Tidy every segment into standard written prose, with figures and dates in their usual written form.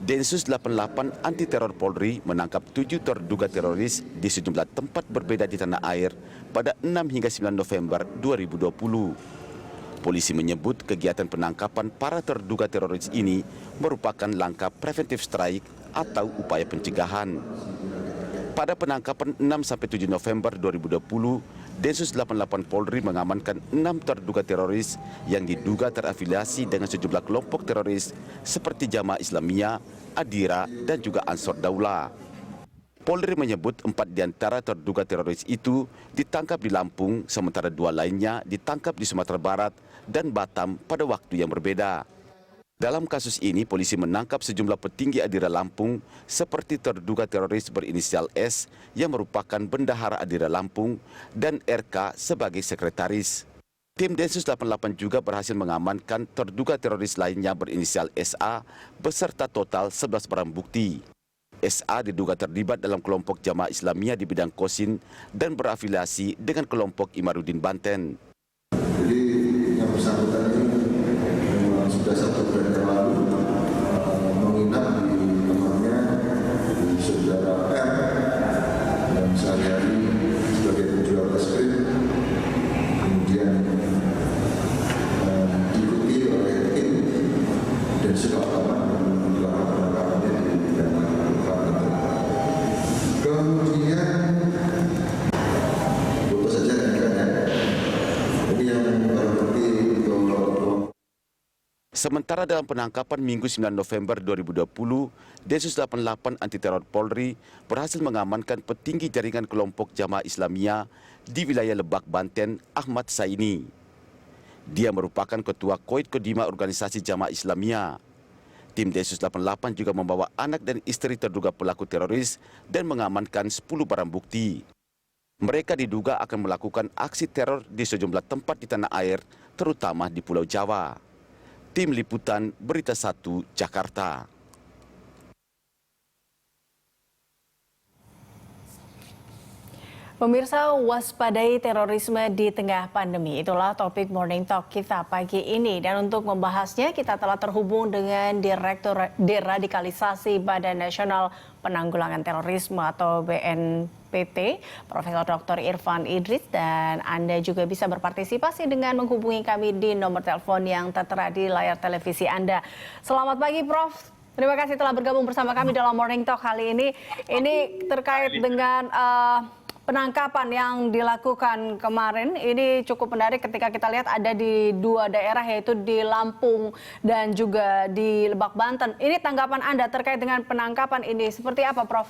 Densus 88 Anti Teror Polri menangkap 7 terduga teroris di sejumlah tempat berbeda di tanah air pada 6 hingga 9 November 2020. Polisi menyebut kegiatan penangkapan para terduga teroris ini merupakan langkah preventive strike atau upaya pencegahan. Pada penangkapan 6-7 November 2020, Densus 88 Polri mengamankan 6 terduga teroris yang diduga terafiliasi dengan sejumlah kelompok teroris seperti Jamaah Islamiyah, Adira, dan juga Ansor Daulah. Polri menyebut 4 di antara terduga teroris itu ditangkap di Lampung, sementara 2 lainnya ditangkap di Sumatera Barat dan Batam pada waktu yang berbeda. Dalam kasus ini, polisi menangkap sejumlah petinggi Adira Lampung seperti terduga teroris berinisial S yang merupakan bendahara Adira Lampung dan RK sebagai sekretaris. Tim Densus 88 juga berhasil mengamankan terduga teroris lainnya berinisial SA beserta total 11 barang bukti. SA diduga terlibat dalam kelompok Jamaah Islamiyah di bidang Kosin dan berafiliasi dengan kelompok Imaruddin Banten. Jadi yang bersangkutan ini memang sudah 1 bulan yang lalu menginap di rumahnya di saudara R dan sehari-hari sebagai penjual es krim, kemudian diikuti oleh tim dan setelah melakukan penangkapannya di dalam Banten. Kemudian foto saja kan. Jadi yang berarti Sementara dalam penangkapan Minggu 9 November 2020, Densus 88 Anti Teror Polri berhasil mengamankan petinggi jaringan kelompok Jamaah Islamiyah di wilayah Lebak, Banten, Ahmad Saini. Dia merupakan ketua Koid Kodima organisasi Jamaah Islamiyah. Tim Densus 88 juga membawa anak dan istri terduga pelaku teroris dan mengamankan 10 barang bukti. Mereka diduga akan melakukan aksi teror di sejumlah tempat di tanah air, terutama di Pulau Jawa. Tim Liputan Berita 1 Jakarta. Pemirsa, waspadai terorisme di tengah pandemi. Itulah topik Morning Talk kita pagi ini. Dan untuk membahasnya, kita telah terhubung dengan Direktur Deradikalisasi Badan Nasional Penanggulangan Terorisme atau BNPT, Profesor Dr. Irfan Idris. Dan Anda juga bisa berpartisipasi dengan menghubungi kami di nomor telepon yang tertera di layar televisi Anda. Selamat pagi, Prof. Terima kasih telah bergabung bersama kami dalam Morning Talk kali ini. Ini terkait dengan penangkapan yang dilakukan kemarin. Ini cukup menarik ketika kita lihat ada di 2 daerah, yaitu di Lampung dan juga di Lebak, Banten. Ini tanggapan Anda terkait dengan penangkapan ini seperti apa, Prof?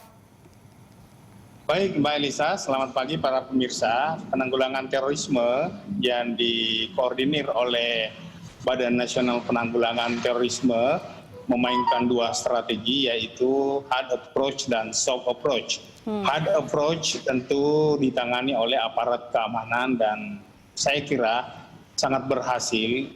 Baik, Mbak Elisa, selamat pagi para pemirsa. Penanggulangan terorisme yang dikoordinir oleh Badan Nasional Penanggulangan Terorisme memainkan 2 strategi, yaitu hard approach dan soft approach. Hard approach tentu ditangani oleh aparat keamanan dan saya kira sangat berhasil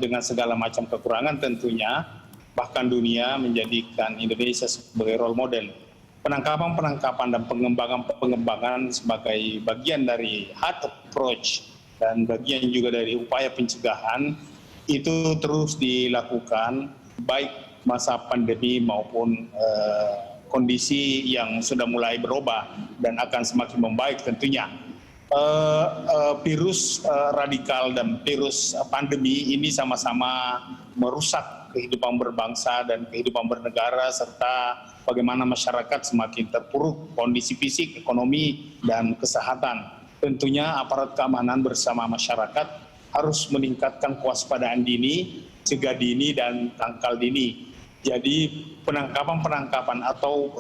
dengan segala macam kekurangan tentunya, bahkan dunia menjadikan Indonesia sebagai role model. Penangkapan dan pengembangan sebagai bagian dari hard approach dan bagian juga dari upaya pencegahan itu terus dilakukan baik masa pandemi maupun kondisi yang sudah mulai berubah dan akan semakin membaik tentunya. Virus radikal dan virus pandemi ini sama-sama merusak kehidupan berbangsa dan kehidupan bernegara, serta bagaimana masyarakat semakin terpuruk kondisi fisik, ekonomi, dan kesehatan. Tentunya aparat keamanan bersama masyarakat harus meningkatkan kewaspadaan dini, cegah dini, dan tangkal dini. Jadi penangkapan atau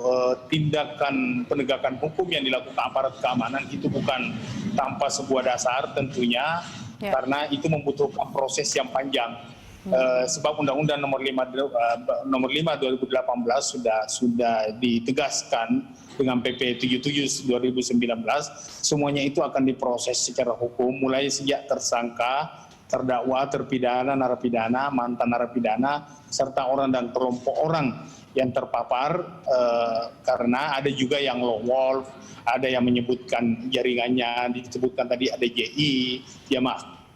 tindakan penegakan hukum yang dilakukan aparat keamanan itu bukan tanpa sebuah dasar tentunya, karena itu membutuhkan proses yang panjang. Sebab Undang-Undang Nomor 5 2018 sudah ditegaskan dengan PP 77 2019, semuanya itu akan diproses secara hukum mulai sejak tersangka, terdakwa, terpidana, narapidana, mantan narapidana, serta orang dan kelompok orang yang terpapar, karena ada juga yang lone wolf, ada yang menyebutkan jaringannya, disebutkan tadi ada JI,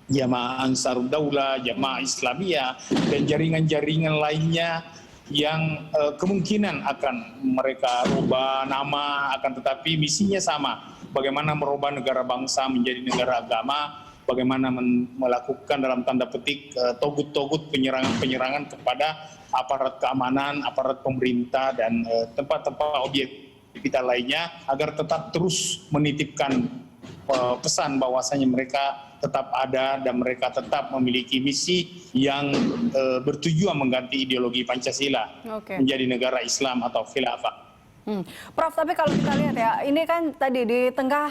Jamaah Ansar Daulah, Jamaah Islamiyah, dan jaringan-jaringan lainnya yang kemungkinan akan mereka rubah nama, akan tetapi misinya sama. Bagaimana merubah negara bangsa menjadi negara agama, bagaimana melakukan dalam tanda petik togut-togut penyerangan-penyerangan kepada aparat keamanan, aparat pemerintah, dan tempat-tempat objek vital lainnya, agar tetap terus menitipkan pesan bahwasanya mereka tetap ada dan mereka tetap memiliki misi yang bertujuan mengganti ideologi Pancasila menjadi negara Islam atau khilafah. Prof, tapi kalau kita lihat ya, ini kan tadi di tengah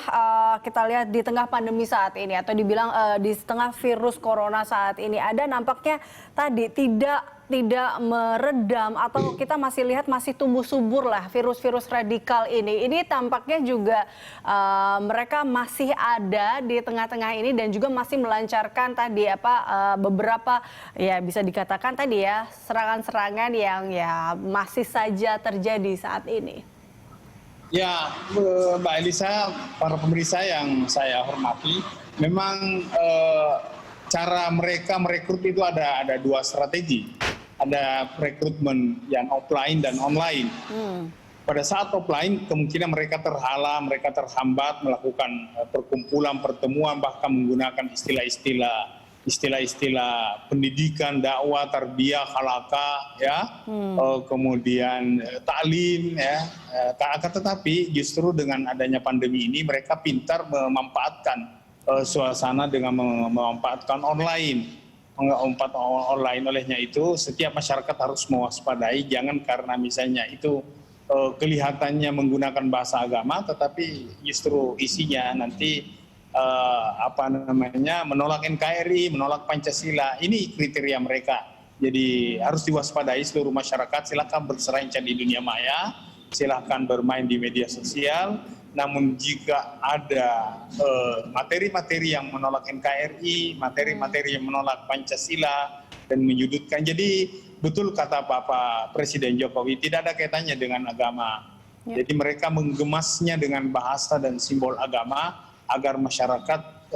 kita lihat di tengah pandemi saat ini atau dibilang di tengah virus corona saat ini, ada nampaknya tadi tidak meredam atau kita masih lihat masih tumbuh subur lah virus-virus radikal ini. Ini tampaknya juga mereka masih ada di tengah-tengah ini dan juga masih melancarkan tadi beberapa ya bisa dikatakan tadi ya serangan-serangan yang ya masih saja terjadi saat ini. Ya, Mbak Elisa, para pemirsa yang saya hormati, memang cara mereka merekrut itu ada dua strategi. Ada rekrutmen yang offline dan online. Pada saat offline, kemungkinan mereka terhalang, mereka terhambat melakukan perkumpulan, pertemuan, bahkan menggunakan istilah-istilah pendidikan, dakwah, tarbiyah, halaqah, ya, kemudian taklim, ya. Akan tetapi justru dengan adanya pandemi ini, mereka pintar memanfaatkan suasana dengan memanfaatkan online. Olehnya itu setiap masyarakat harus mewaspadai, jangan karena misalnya itu kelihatannya menggunakan bahasa agama tetapi justru isinya nanti menolak NKRI, menolak Pancasila. Ini kriteria mereka. Jadi harus diwaspadai seluruh masyarakat. Silakan berselancar di dunia maya, silakan bermain di media sosial. Namun jika ada materi-materi yang menolak NKRI, materi-materi yang menolak Pancasila dan menyudutkan. Jadi betul kata Bapak Presiden Jokowi, tidak ada kaitannya dengan agama. Jadi mereka menggemasnya dengan bahasa dan simbol agama agar masyarakat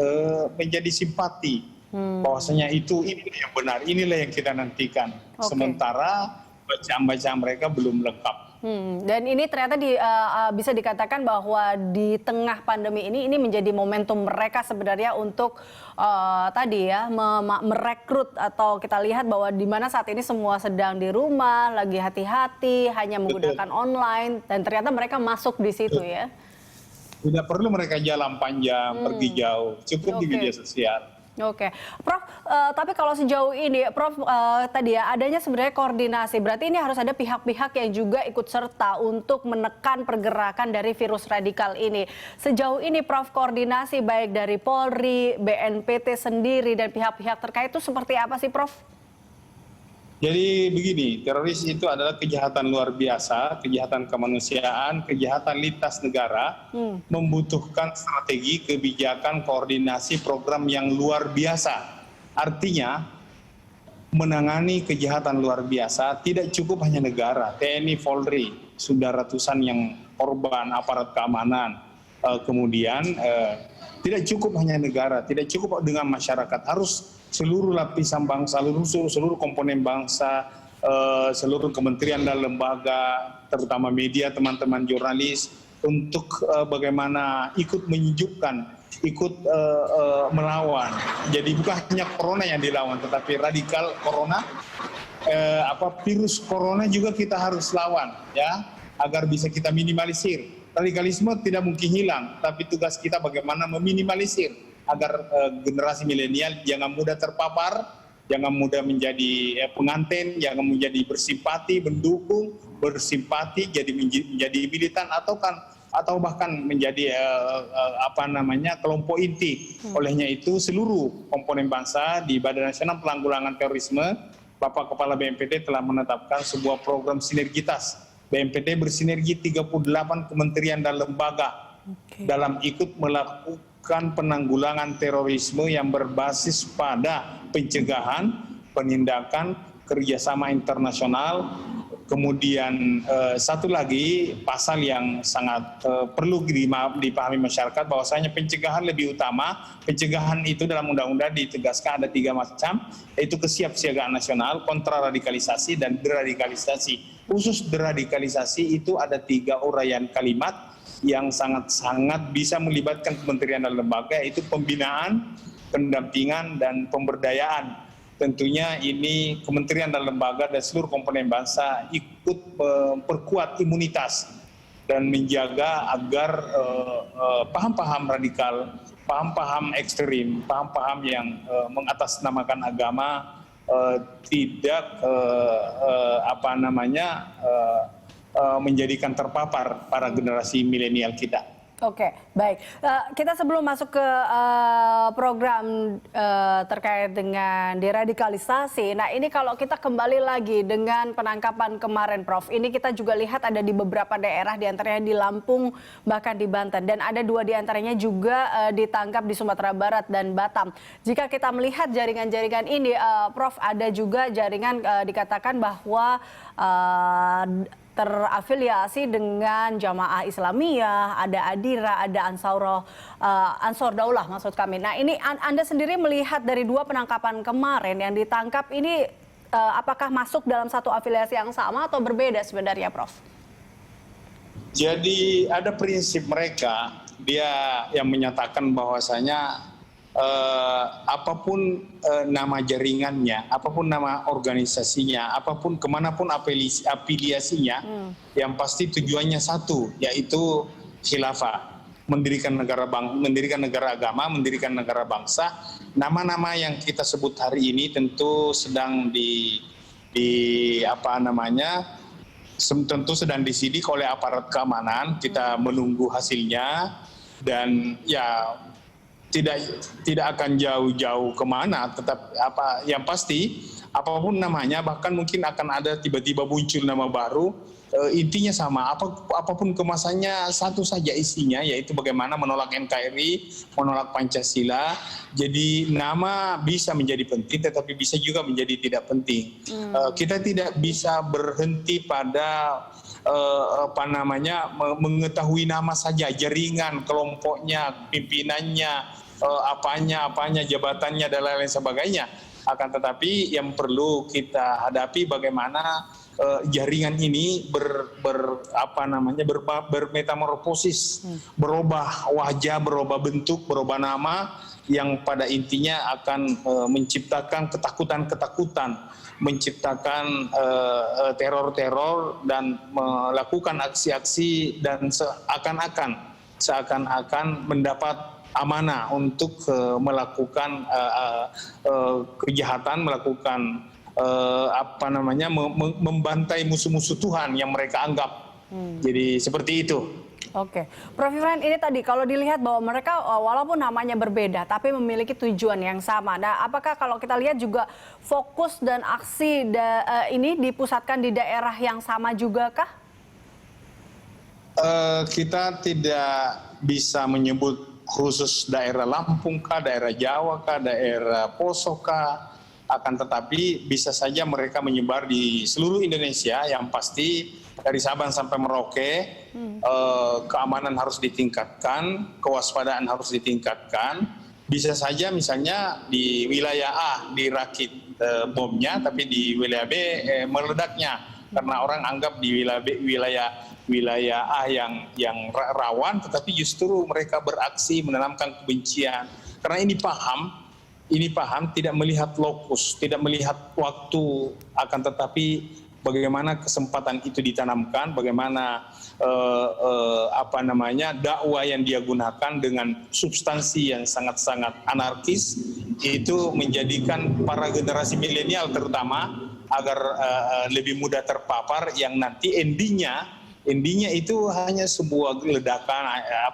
menjadi simpati. Bahwasanya inilah yang benar, inilah yang kita nantikan. Sementara bacaan-bacaan mereka belum lengkap. Dan ini ternyata bisa dikatakan bahwa di tengah pandemi ini menjadi momentum mereka sebenarnya untuk tadi ya merekrut, atau kita lihat bahwa di mana saat ini semua sedang di rumah, lagi hati-hati, hanya menggunakan online, dan ternyata mereka masuk di situ ya. Tidak perlu mereka jalan panjang, pergi jauh, cukup di media sosial. Oke, Prof, tapi kalau sejauh ini, Prof, tadi ya adanya sebenarnya koordinasi, berarti ini harus ada pihak-pihak yang juga ikut serta untuk menekan pergerakan dari virus radikal ini. Sejauh ini, Prof, koordinasi baik dari Polri, BNPT sendiri, dan pihak-pihak terkait itu seperti apa sih, Prof? Jadi begini, teroris itu adalah kejahatan luar biasa, kejahatan kemanusiaan, kejahatan lintas negara, membutuhkan strategi, kebijakan, koordinasi, program yang luar biasa. Artinya, menangani kejahatan luar biasa tidak cukup hanya negara, TNI, Polri, sudah ratusan yang korban, aparat keamanan. Kemudian tidak cukup hanya negara, tidak cukup dengan masyarakat, harus seluruh lapisan bangsa, seluruh komponen bangsa, seluruh kementerian dan lembaga, terutama media, teman-teman jurnalis, untuk bagaimana ikut menyejukkan, ikut melawan. Jadi bukan hanya corona yang dilawan, tetapi radikal corona, virus corona juga kita harus lawan, ya, agar bisa kita minimalisir. Radikalisme tidak mungkin hilang, tapi tugas kita bagaimana meminimalisir agar generasi milenial jangan mudah terpapar, jangan mudah menjadi pengantin, jangan menjadi bersimpati, mendukung, bersimpati, menjadi militan atau bahkan menjadi kelompok inti. Olehnya itu seluruh komponen bangsa di Badan Nasional Penanggulangan Terorisme, Bapak Kepala BNPT telah menetapkan sebuah program sinergitas. BNPT bersinergi 38 kementerian dan lembaga dalam ikut melakukan penanggulangan terorisme yang berbasis pada pencegahan, penindakan, kerjasama internasional, Kemudian satu lagi pasal yang sangat perlu dipahami masyarakat bahwasanya pencegahan lebih utama. Pencegahan itu dalam undang-undang ditegaskan ada 3 macam, yaitu kesiapsiagaan nasional, kontraradikalisasi, dan deradikalisasi. Khusus deradikalisasi itu ada 3 uraian kalimat yang sangat-sangat bisa melibatkan kementerian dan lembaga, yaitu pembinaan, pendampingan, dan pemberdayaan. Tentunya ini kementerian dan lembaga dan seluruh komponen bangsa ikut memperkuat imunitas dan menjaga agar paham-paham radikal, paham-paham ekstrim, paham-paham yang mengatasnamakan agama tidak menjadikan terpapar para generasi milenial kita. Oke, baik. Kita sebelum masuk ke program terkait dengan deradikalisasi, nah ini kalau kita kembali lagi dengan penangkapan kemarin, Prof. Ini kita juga lihat ada di beberapa daerah, diantaranya di Lampung, bahkan di Banten. Dan ada 2 diantaranya juga ditangkap di Sumatera Barat dan Batam. Jika kita melihat jaringan-jaringan ini, Prof, ada juga jaringan dikatakan bahwa terafiliasi dengan Jamaah Islamiyah, ada Adira, ada Ansor Daulah maksud kami. Nah ini Anda sendiri melihat dari 2 penangkapan kemarin yang ditangkap ini apakah masuk dalam satu afiliasi yang sama atau berbeda sebenarnya, Prof? Jadi ada prinsip mereka, dia yang menyatakan bahwasanya apapun nama jaringannya, apapun nama organisasinya, apapun kemanapun afiliasinya, yang pasti tujuannya satu, yaitu khilafah, mendirikan negara agama, mendirikan negara bangsa. Nama-nama yang kita sebut hari ini tentu sedang tentu sedang disidik oleh aparat keamanan. Kita menunggu hasilnya dan ya tidak akan jauh-jauh kemana, tetap yang pasti apapun namanya, bahkan mungkin akan ada tiba-tiba muncul nama baru, intinya sama, apapun kemasannya satu saja isinya, yaitu bagaimana menolak NKRI, menolak Pancasila. Jadi nama bisa menjadi penting, tetapi bisa juga menjadi tidak penting. Kita tidak bisa berhenti pada mengetahui nama saja, jaringan, kelompoknya, pimpinannya, apanya, jabatannya dan lain-lain sebagainya. Akan tetapi yang perlu kita hadapi bagaimana jaringan ini bermetamorfosis, berubah wajah, berubah bentuk, berubah nama, yang pada intinya akan menciptakan ketakutan-ketakutan, menciptakan teror-teror dan melakukan aksi-aksi dan seakan-akan mendapat amanah untuk melakukan kejahatan, melakukan membantai musuh-musuh Tuhan yang mereka anggap. Jadi seperti itu. Oke, Prof. Ifran, ini tadi kalau dilihat bahwa mereka walaupun namanya berbeda tapi memiliki tujuan yang sama. Nah, apakah kalau kita lihat juga fokus dan aksi ini dipusatkan di daerah yang sama juga kah? Kita tidak bisa menyebut khusus daerah Lampung kah, daerah Jawa kah, daerah Poso kah, akan tetapi bisa saja mereka menyebar di seluruh Indonesia. Yang pasti dari Sabang sampai Merauke, keamanan harus ditingkatkan, kewaspadaan harus ditingkatkan. Bisa saja misalnya di wilayah A dirakit bomnya, tapi di wilayah B meledaknya, karena orang anggap di wilayah A yang rawan, tetapi justru mereka beraksi menanamkan kebencian. Karena ini paham, tidak melihat lokus, tidak melihat waktu, akan tetapi bagaimana kesempatan itu ditanamkan, bagaimana dakwah yang dia gunakan dengan substansi yang sangat-sangat anarkis, itu menjadikan para generasi milenial terutama agar lebih mudah terpapar, yang nanti endingnya itu hanya sebuah ledakan,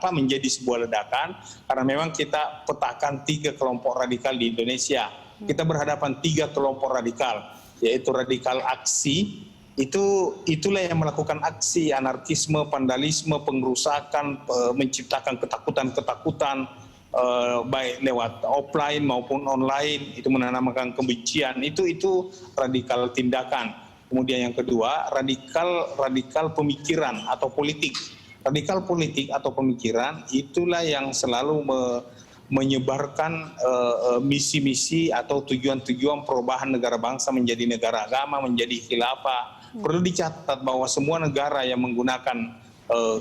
menjadi sebuah ledakan, karena memang kita petakan 3 kelompok radikal di Indonesia. Kita berhadapan 3 kelompok radikal, yaitu radikal aksi, itulah yang melakukan aksi anarkisme, vandalisme, pengrusakan, menciptakan ketakutan-ketakutan, baik lewat offline maupun online, itu menanamkan kebencian, itu radikal tindakan. Kemudian yang kedua, radikal pemikiran atau politik. Radikal politik atau pemikiran itulah yang selalu menyebarkan misi-misi atau tujuan-tujuan perubahan negara bangsa menjadi negara agama, menjadi khilafah. Perlu dicatat bahwa semua negara yang menggunakan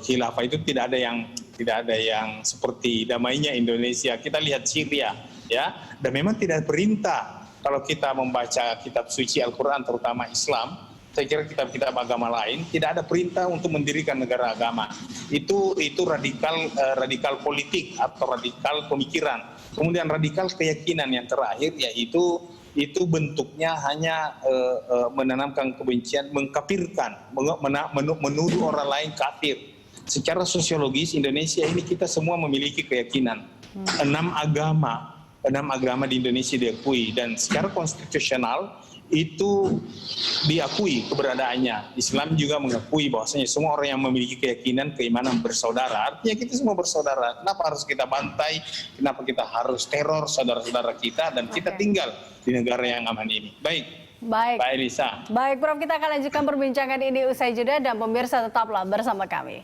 khilafah itu tidak ada yang seperti damainya Indonesia. Kita lihat Syria, ya, dan memang tidak perintah. Kalau kita membaca kitab suci Al-Quran, terutama Islam, saya kira kitab-kitab agama lain tidak ada perintah untuk mendirikan negara agama. Itu radikal politik atau radikal pemikiran. Kemudian radikal keyakinan yang terakhir yaitu bentuknya hanya menanamkan kebencian, mengkafirkan, menuduh orang lain kafir. Secara sosiologis Indonesia ini kita semua memiliki keyakinan. 6 agama di Indonesia diakui, dan secara konstitusional itu diakui keberadaannya. Islam juga mengakui bahwasanya semua orang yang memiliki keyakinan, keimanan bersaudara, artinya kita semua bersaudara. Kenapa harus kita bantai? Kenapa kita harus teror saudara-saudara kita, dan kita tinggal di negara yang aman ini? Baik. Pak Elisa. Baik, Prof, kita akan lanjutkan perbincangan ini usai jeda, dan pemirsa tetaplah bersama kami.